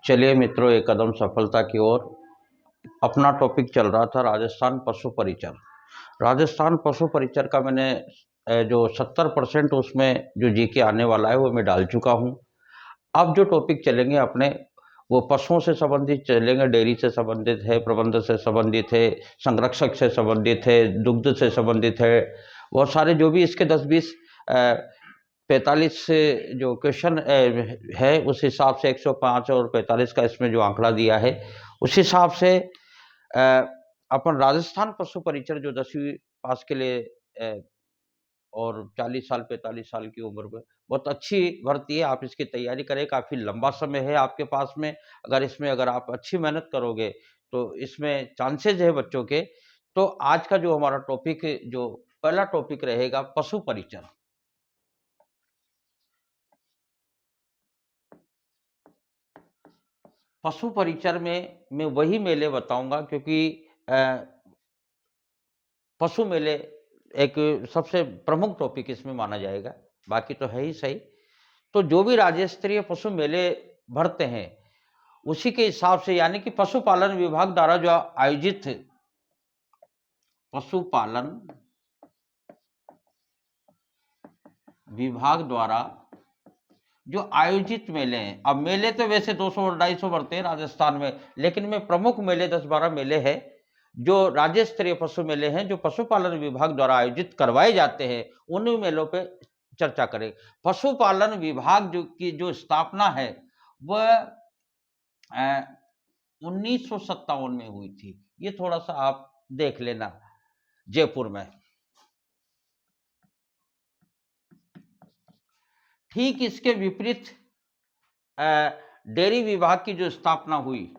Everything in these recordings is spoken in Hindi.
चलिए मित्रों, एक कदम सफलता की ओर। अपना टॉपिक चल रहा था राजस्थान पशु परिचर। राजस्थान पशु परिचर का मैंने जो 70% उसमें जो जीके आने वाला है वो मैं डाल चुका हूँ। अब जो टॉपिक चलेंगे अपने, वो पशुओं से संबंधित चलेंगे, डेयरी से संबंधित है, प्रबंध से संबंधित है, संरक्षक से संबंधित है, दुग्ध से संबंधित है। बहुत सारे जो भी इसके 10-20 45 से जो क्वेश्चन है, उस हिसाब से 105 और 45 का इसमें जो आंकड़ा दिया है, उस हिसाब से अपन राजस्थान पशु परिचर जो 10वीं पास के लिए और 40 साल 45 साल की उम्र में बहुत अच्छी भर्ती है। आप इसकी तैयारी करें, काफ़ी लंबा समय है आपके पास में। अगर आप अच्छी मेहनत करोगे तो इसमें चांसेज है बच्चों के। तो आज का जो हमारा टॉपिक, जो पहला टॉपिक रहेगा, पशु परिचर। पशु परिचर में मैं वही मेले बताऊंगा, क्योंकि पशु मेले एक सबसे प्रमुख टॉपिक इसमें माना जाएगा। बाकी तो है ही सही। तो जो भी राज्य स्तरीय पशु मेले भरते हैं, उसी के हिसाब से, यानी कि पशुपालन विभाग द्वारा जो आयोजित पशुपालन विभाग द्वारा जो आयोजित मेले हैं, अब मेले तो वैसे 200 और 250 भरते हैं राजस्थान में, लेकिन में प्रमुख मेले 10-12 मेले हैं जो राज्य स्तरीय पशु मेले हैं, जो पशुपालन विभाग द्वारा आयोजित करवाए जाते हैं। उन मेलों पे चर्चा करें। पशुपालन विभाग की जो स्थापना है वह 1957 में हुई थी। ये थोड़ा सा आप देख लेना, जयपुर में। ठीक इसके विपरीत डेयरी विभाग की जो स्थापना हुई,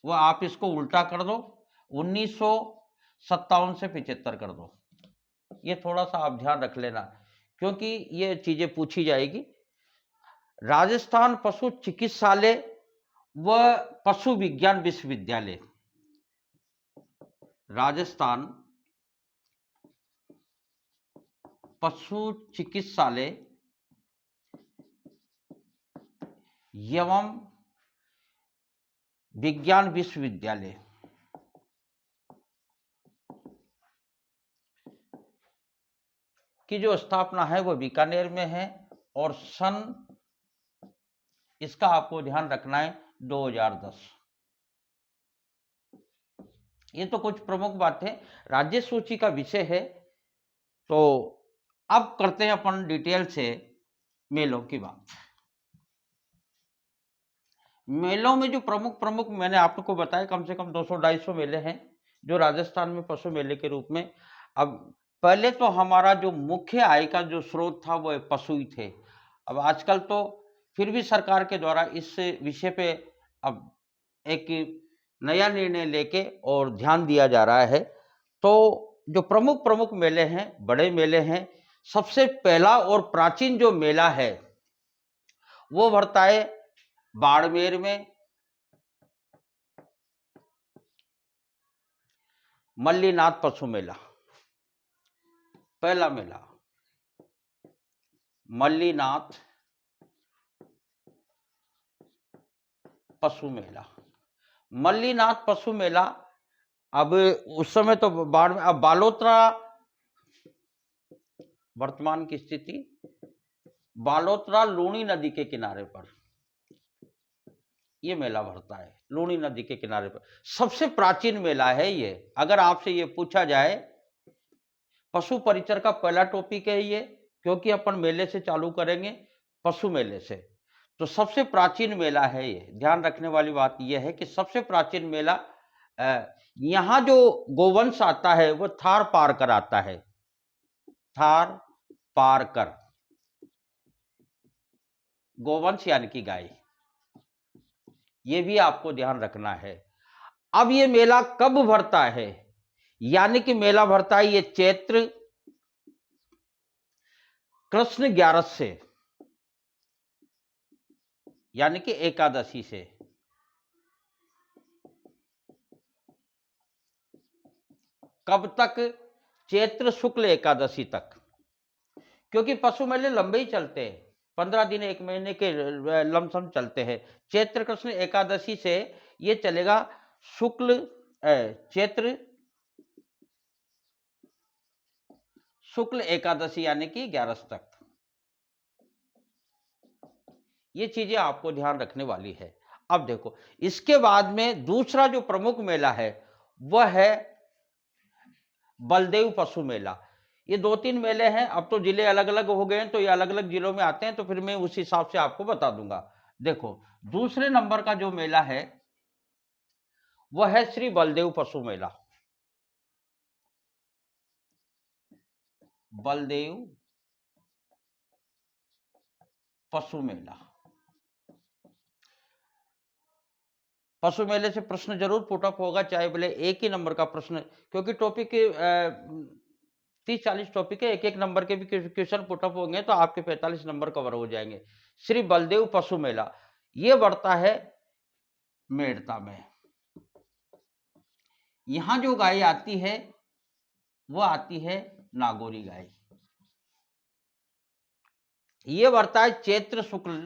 वह आप इसको उल्टा कर दो, 1957 से 75 कर दो। ये थोड़ा सा आप ध्यान रख लेना, क्योंकि ये चीजें पूछी जाएगी। राजस्थान पशु चिकित्सालय व पशु विज्ञान विश्वविद्यालय, राजस्थान पशु चिकित्सालय एवं विज्ञान विश्वविद्यालय की जो स्थापना है वो बीकानेर में है, और सन, इसका आपको ध्यान रखना है, 2010। ये तो कुछ प्रमुख बात है, राज्य सूची का विषय है। तो अब करते हैं अपन डिटेल से मेलों की बात। मेलों में जो प्रमुख मैंने आपको बताया, कम से कम 200-250 मेले हैं जो राजस्थान में पशु मेले के रूप में। अब पहले तो हमारा जो मुख्य आय का जो स्रोत था वो पशु ही थे। अब आजकल तो फिर भी सरकार के द्वारा इस विषय पे अब एक नया निर्णय लेके और ध्यान दिया जा रहा है। तो जो प्रमुख मेले हैं, बड़े मेले हैं, सबसे पहला और प्राचीन जो मेला है वो भरता है बाड़मेर में, मल्लीनाथ पशु मेला। पहला मेला मल्लीनाथ पशु मेला। मल्लीनाथ पशु मेला, अब उस समय तो बाढ़ में, अब बालोतरा, वर्तमान की स्थिति, बालोतरा लूणी नदी के किनारे पर ये मेला भरता है। लूणी नदी के किनारे पर सबसे प्राचीन मेला है ये। अगर आपसे ये पूछा जाए, पशु परिचर का पहला टॉपिक है ये, क्योंकि अपन मेले से चालू करेंगे, पशु मेले से। तो सबसे प्राचीन मेला है ये। ध्यान रखने वाली बात यह है कि सबसे प्राचीन मेला, यहां जो गोवंश आता है वो थार पारकर आता है। थार पारकर गोवंश यानी कि गाय, ये भी आपको ध्यान रखना है। अब ये मेला कब भरता है, यानी कि मेला भरता है ये चैत्र कृष्ण 11 से, यानी कि एकादशी से। कब तक? चैत्र शुक्ल एकादशी तक, क्योंकि पशु मेले लंबे ही चलते हैं। 15 दिन 1 महीने के लमसम चलते हैं। चैत्र कृष्ण एकादशी से ये चलेगा शुक्ल चैत्र शुक्ल एकादशी यानी कि 11 तक। ये चीजें आपको ध्यान रखने वाली है। अब देखो, इसके बाद में दूसरा जो प्रमुख मेला है वह है बलदेव पशु मेला। ये 2-3 मेले हैं, अब तो जिले अलग अलग हो गए हैं, तो ये अलग अलग जिलों में आते हैं, तो फिर मैं उस हिसाब से आपको बता दूंगा। देखो, दूसरे नंबर का जो मेला है वह है श्री बलदेव पशु मेला। बलदेव पशु मेला। पशु मेले से प्रश्न जरूर पुटअप होगा, चाहे बोले एक ही नंबर का प्रश्न, क्योंकि टॉपिक 30-40 टॉपिक है, एक एक नंबर के भी क्वेश्चन पुटअप होंगे तो आपके 45 नंबर कवर हो जाएंगे। श्री बलदेव पशु मेला ये बढ़ता है मेड़ता में। यहां जो गाय आती है वो आती है नागौरी गाय। ये बढ़ता है चैत्र शुक्ल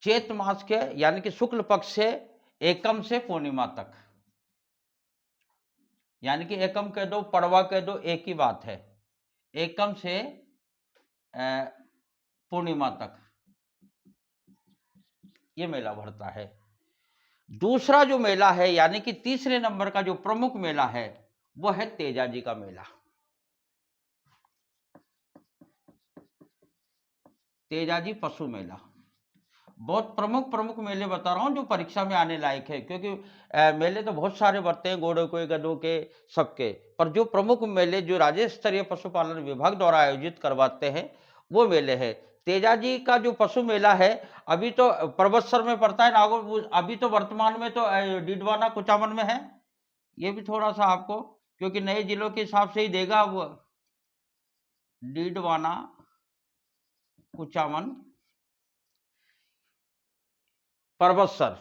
चैत्र मास के यानी कि शुक्ल पक्ष से एकम से पूर्णिमा तक, यानी कि एकम कह दो पड़वा कह दो एक ही बात है, एकम से पूर्णिमा तक ये मेला भरता है। दूसरा जो मेला है यानी कि तीसरे नंबर का जो प्रमुख मेला है वह है तेजाजी का मेला। तेजाजी पशु मेला बहुत प्रमुख मेले बता रहा हूं जो परीक्षा में आने लायक है, क्योंकि मेले तो बहुत सारे बढ़ते हैं, घोड़ों के, गधों के, सबके, पर जो प्रमुख मेले जो राज्य स्तरीय पशुपालन विभाग द्वारा आयोजित करवाते हैं वो मेले हैं। तेजाजी का जो पशु मेला है अभी तो परबतसर में पड़ता है, नागौर, अभी तो वर्तमान में तो डीडवाना कुचामन में है। ये भी थोड़ा सा आपको, क्योंकि नए जिलों के हिसाब से ही देगा वो, डीडवाना कुचामन परबतसर।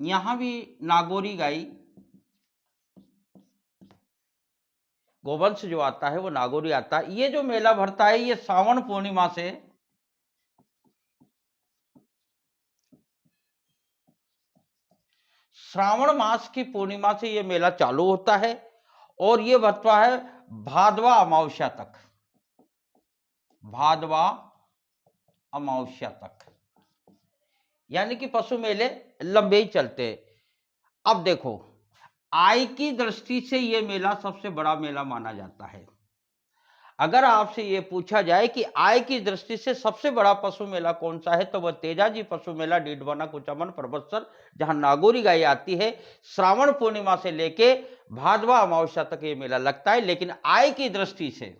यहां भी नागौरी गाई गोवंश जो आता है वो नागौरी आता है। ये जो मेला भरता है ये सावन पूर्णिमा से श्रावण मास की पूर्णिमा से ये मेला चालू होता है और ये भरता है भादवा अमावस्या तक, भादवा अमावस्या तक, यानी कि पशु मेले लंबे ही चलते हैं। अब देखो, आय की दृष्टि से यह मेला सबसे बड़ा मेला माना जाता है। अगर आपसे यह पूछा जाए कि आय की दृष्टि से सबसे बड़ा पशु मेला कौन सा है तो वह तेजाजी पशु मेला डीडवाना कुचामन परबतसर, जहां नागौरी गाय आती है। श्रावण पूर्णिमा से लेके भादवा अमावस्या तक यह मेला लगता है, लेकिन आय की दृष्टि से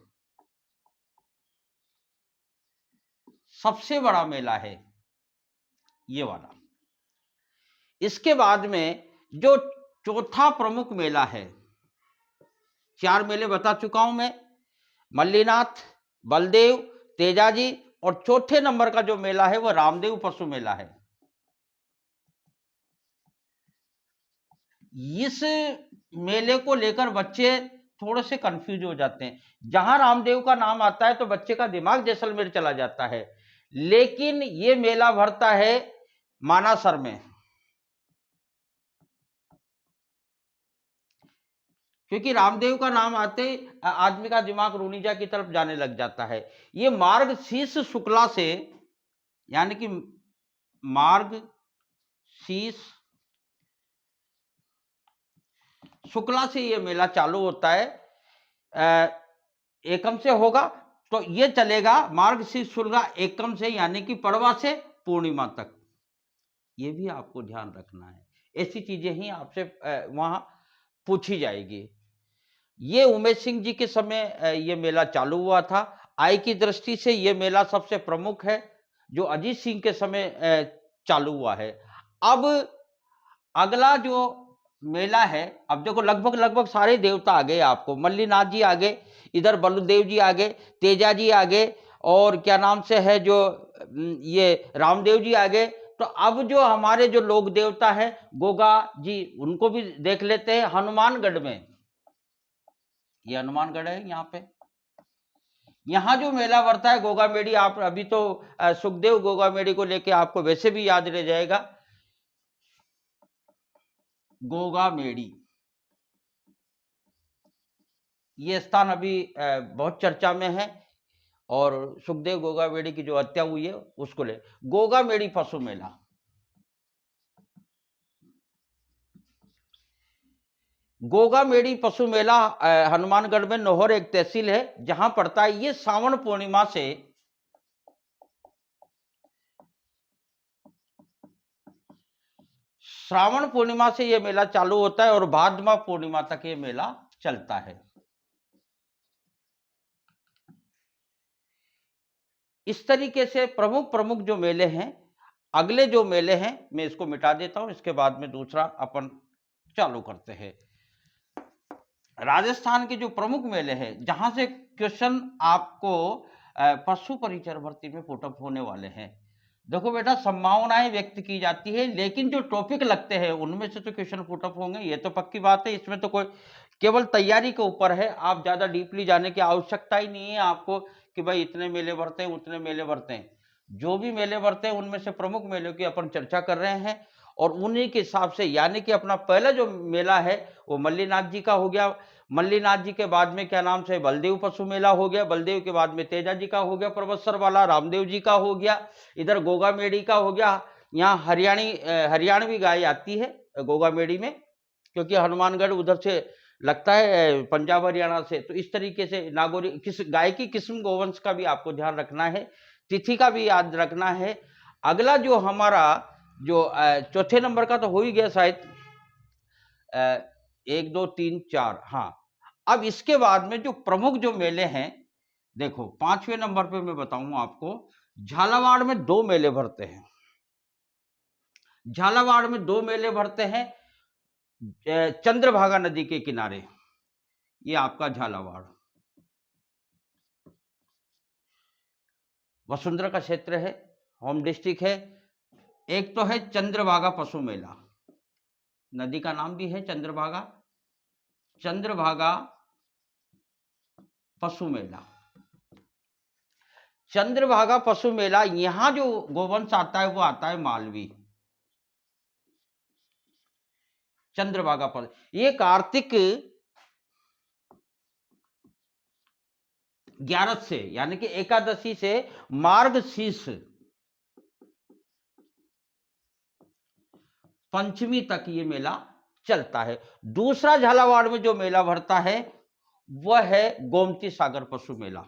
सबसे बड़ा मेला है ये वाला। इसके बाद में जो चौथा प्रमुख मेला है, 4 मेले बता चुका हूं मैं, मल्लीनाथ, बलदेव, तेजाजी, और चौथे नंबर का जो मेला है वह रामदेव पशु मेला है। इस मेले को लेकर बच्चे थोड़े से कंफ्यूज हो जाते हैं। जहां रामदेव का नाम आता है तो बच्चे का दिमाग जैसलमेर चला जाता है, लेकिन यह मेला भरता है मानासर में, क्योंकि रामदेव का नाम आते आदमी का दिमाग रूनीजा की तरफ जाने लग जाता है। ये मार्ग शीर्ष शुक्ला से, यानी कि मार्ग शीर्ष शुक्ला से ये मेला चालू होता है, एकम से होगा तो ये चलेगा मार्ग शीर्ष शुक्ला एकम से, यानी कि पड़वा से पूर्णिमा तक। ये भी आपको ध्यान रखना है, ऐसी चीजें ही आपसे वहां पूछी जाएगी। ये उमेश सिंह जी के समय ये मेला चालू हुआ था। आय की दृष्टि से ये मेला सबसे प्रमुख है जो अजीत सिंह के समय चालू हुआ है। अब अगला जो मेला है, अब देखो लगभग सारे देवता आ गए आपको, मल्लीनाथ जी आ गए, इधर बलदेव जी आ गए, तेजा जी आ गए, और क्या नाम से है जो ये रामदेव जी आ गए, तो अब जो हमारे जो लोक देवता है गोगा जी, उनको भी देख लेते हैं हनुमानगढ़ में। ये हनुमानगढ़ है यहाँ पे। यहाँ जो मेला भरता है गोगा मेड़ी, आप अभी तो सुखदेव गोगा मेड़ी को लेके आपको वैसे भी याद रह जाएगा। गोगा मेड़ी ये स्थान अभी बहुत चर्चा में है, और सुखदेव गोगा मेड़ी की जो हत्या हुई है उसको ले गोगा मेड़ी पशु मेला। गोगा मेड़ी पशु मेला हनुमानगढ़ में नौहर एक तहसील है जहां पड़ता है। ये श्रावण पूर्णिमा से ये मेला चालू होता है और भाद्रमा पूर्णिमा तक ये मेला चलता है। इस तरीके से प्रमुख प्रमुख जो मेले हैं, अगले जो मेले हैं मैं इसको मिटा देता हूं, इसके बाद में दूसरा अपन चालू करते हैं। राजस्थान के जो प्रमुख मेले हैं जहां से क्वेश्चन आपको पशु परिचर भर्ती में पुटअप होने वाले हैं। देखो बेटा, संभावनाएं व्यक्त की जाती है, लेकिन जो टॉपिक लगते हैं उनमें से तो क्वेश्चन पुटअप होंगे, ये तो पक्की बात है। इसमें तो कोई केवल तैयारी के ऊपर है, आप ज्यादा डीपली जाने की आवश्यकता ही नहीं है आपको कि भाई इतने मेले भरते हैं उतने मेले भरते हैं। जो भी मेले भरते हैं उनमें से प्रमुख मेलों की अपन चर्चा कर रहे हैं, और उन्हीं के हिसाब से, यानी कि अपना पहला जो मेला है वो मल्लीनाथ जी का हो गया। मल्लीनाथ जी के बाद में क्या नाम से बलदेव पशु मेला हो गया। बलदेव के बाद में तेजा जी का हो गया, परबत्सर वाला रामदेव जी का हो गया। इधर गोगा मेड़ी का हो गया। यहाँ हरियाणवी गाय आती है गोगा मेड़ी में, क्योंकि हनुमानगढ़ उधर से लगता है पंजाब हरियाणा से। तो इस तरीके से नागौरी किस गाय की किस्म गोवंश का भी आपको ध्यान रखना है, तिथि का भी याद रखना है। अगला जो हमारा जो चौथे नंबर का तो हो ही गया शायद, 1 2 3 4, हाँ। अब इसके बाद में जो प्रमुख जो मेले हैं, देखो 5वें नंबर पे मैं बताऊं आपको, झालावाड़ में 2 मेले भरते हैं। झालावाड़ में 2 मेले भरते हैं चंद्रभागा नदी के किनारे। ये आपका झालावाड़ वसुंधरा का क्षेत्र है, होम डिस्ट्रिक्ट है। एक तो है चंद्रभागा पशु मेला, नदी का नाम भी है चंद्रभागा, चंद्रभागा पशु मेला। चंद्रभागा पशु मेला, यहां जो गोवंश आता है वो आता है मालवी। चंद्रभागा पशु, ये कार्तिक 11 से, यानी कि एकादशी से मार्गशीर्ष पंचमी तक ये मेला चलता है। दूसरा झालावाड़ में जो मेला भरता है वह है गोमती सागर पशु मेला।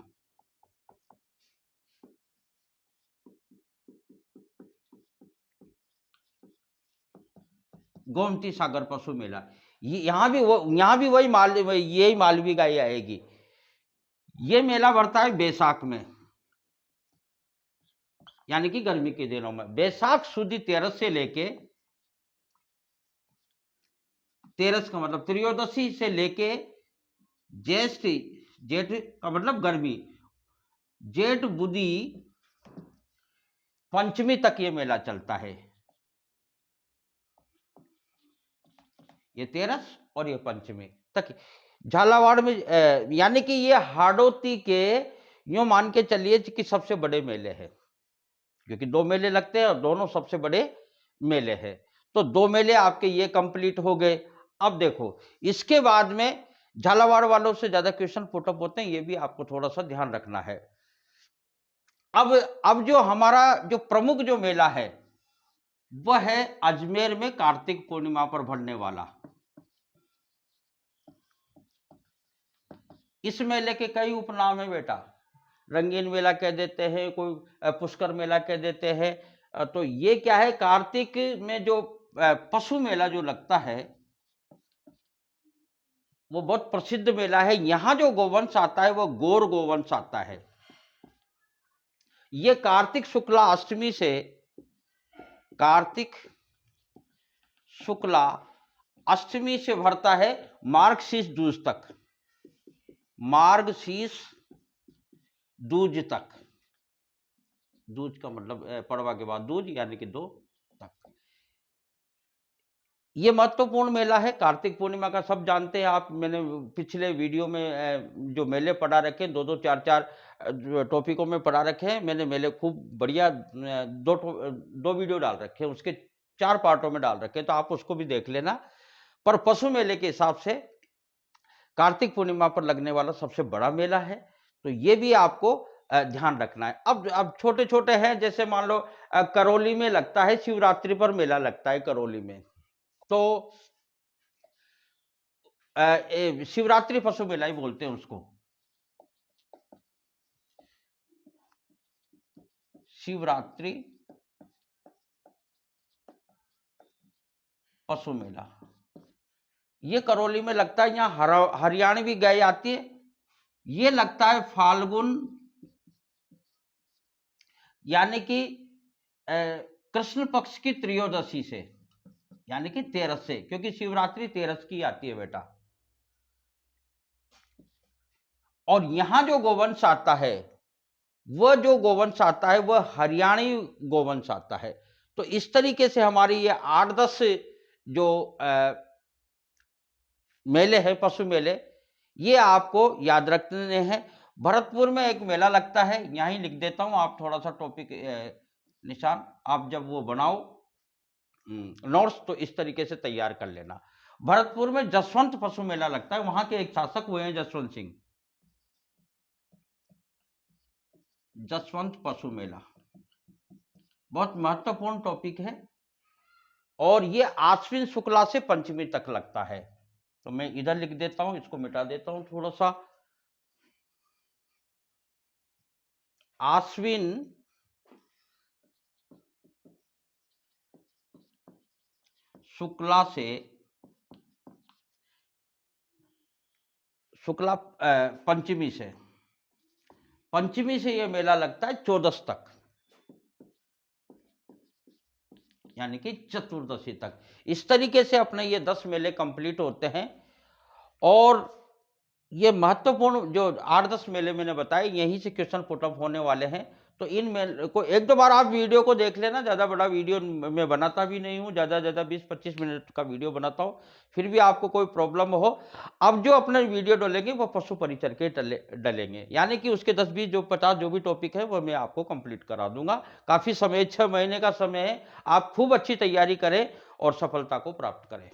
गोमती सागर पशु मेला, यहां भी यही मालवी गाय आएगी। ये मेला भरता है बैसाख में, यानी कि गर्मी के दिनों में। बैसाख सुदी 13 से लेके 13 का मतलब त्रयोदशी से लेके ज्येष्ठ, जेठ का मतलब गर्मी, जेठ बुधी पंचमी तक ये मेला चलता है। ये 13 और ये पंचमी तक झालावाड़ में, यानी कि ये हाड़ौती के यूं मान के चलिए कि सबसे बड़े मेले हैं, क्योंकि 2 मेले लगते हैं और दोनों सबसे बड़े मेले हैं। तो 2 मेले आपके ये कंप्लीट हो गए। अब देखो, इसके बाद में झालावाड़ वालों से ज्यादा क्वेश्चन पुटअप होते हैं, ये भी आपको थोड़ा सा ध्यान रखना है। अब जो हमारा जो प्रमुख जो मेला है वह है अजमेर में कार्तिक पूर्णिमा पर भरने वाला। इस मेले के कई उपनाम है बेटा, रंगीन मेला कह देते हैं, कोई पुष्कर मेला कह देते हैं। तो ये क्या है, कार्तिक में जो पशु मेला जो लगता है वो बहुत प्रसिद्ध मेला है। यहां जो गोवंश आता है वो गौर गोवंश आता है। ये कार्तिक शुक्ला अष्टमी से, कार्तिक शुक्ला अष्टमी से भरता है मार्गशीर्ष दूज तक, मार्गशीर्ष दूज तक। दूज का मतलब पड़वा के बाद दूज, यानी कि 2 ये महत्वपूर्ण मेला है कार्तिक पूर्णिमा का, सब जानते हैं आप। मैंने पिछले वीडियो में जो मेले पढ़ा रखे हैं, 2-2 4-4 जो टॉपिकों में पढ़ा रखे हैं मैंने मेले, खूब बढ़िया 2 वीडियो डाल रखे हैं, उसके 4 पार्टों में डाल रखे हैं, तो आप उसको भी देख लेना। पर पशु मेले के हिसाब से कार्तिक पूर्णिमा पर लगने वाला सबसे बड़ा मेला है, तो ये भी आपको ध्यान रखना है। अब छोटे-छोटे हैं, जैसे मान लो करौली में लगता है, शिवरात्रि पर मेला लगता है करौली में। तो शिवरात्रि पशु मेला ही बोलते हैं उसको। शिवरात्रि पशु मेला ये करौली में लगता है। यहाँ हरियाणवी गाय आती है, ये लगता है फाल्गुन, यानी कि कृष्ण पक्ष की त्रयोदशी से, यानी कि 13 से, क्योंकि शिवरात्रि 13 की आती है बेटा। और यहां जो गोवंश आता है, वह जो गोवंश आता है वह हरियाणी गोवंश आता है। तो इस तरीके से हमारी ये 8-10 जो मेले हैं, पशु मेले, ये आपको याद रखने हैं। भरतपुर में एक मेला लगता है, यहीं लिख देता हूं, आप थोड़ा सा टॉपिक निशान आप जब वो बनाओ नोट्स, तो इस तरीके से तैयार कर लेना। भरतपुर में जसवंत पशु मेला लगता है, वहां के एक शासक हुए हैं जसवंत सिंह। जसवंत पशु मेला बहुत महत्वपूर्ण टॉपिक है, और ये आश्विन शुक्ला से पंचमी तक लगता है। तो मैं इधर लिख देता हूं, इसको मिटा देता हूं थोड़ा सा। आश्विन शुक्ला से पंचमी से, पंचमी से ये मेला लगता है 14 तक, यानी कि चतुर्दशी तक। इस तरीके से अपने ये 10 मेले कंप्लीट होते हैं। और ये महत्वपूर्ण जो 8-10 मेले मैंने बताए, यहीं से क्वेश्चन पुट अप होने वाले हैं। तो इन मेले को 1-2 बार आप वीडियो को देख लेना, ज़्यादा बड़ा वीडियो मैं बनाता भी नहीं हूँ, ज़्यादा 20-25 मिनट का वीडियो बनाता हूँ। फिर भी आपको कोई प्रॉब्लम हो, अब जो अपने वीडियो डलेंगे वो पशु परिचर के डलेंगे, यानी कि उसके 10-20 जो 50 जो भी टॉपिक है वो मैं आपको कंप्लीट करा दूंगा। काफ़ी समय, 6 महीने का समय है, आप खूब अच्छी तैयारी करें और सफलता को प्राप्त करें।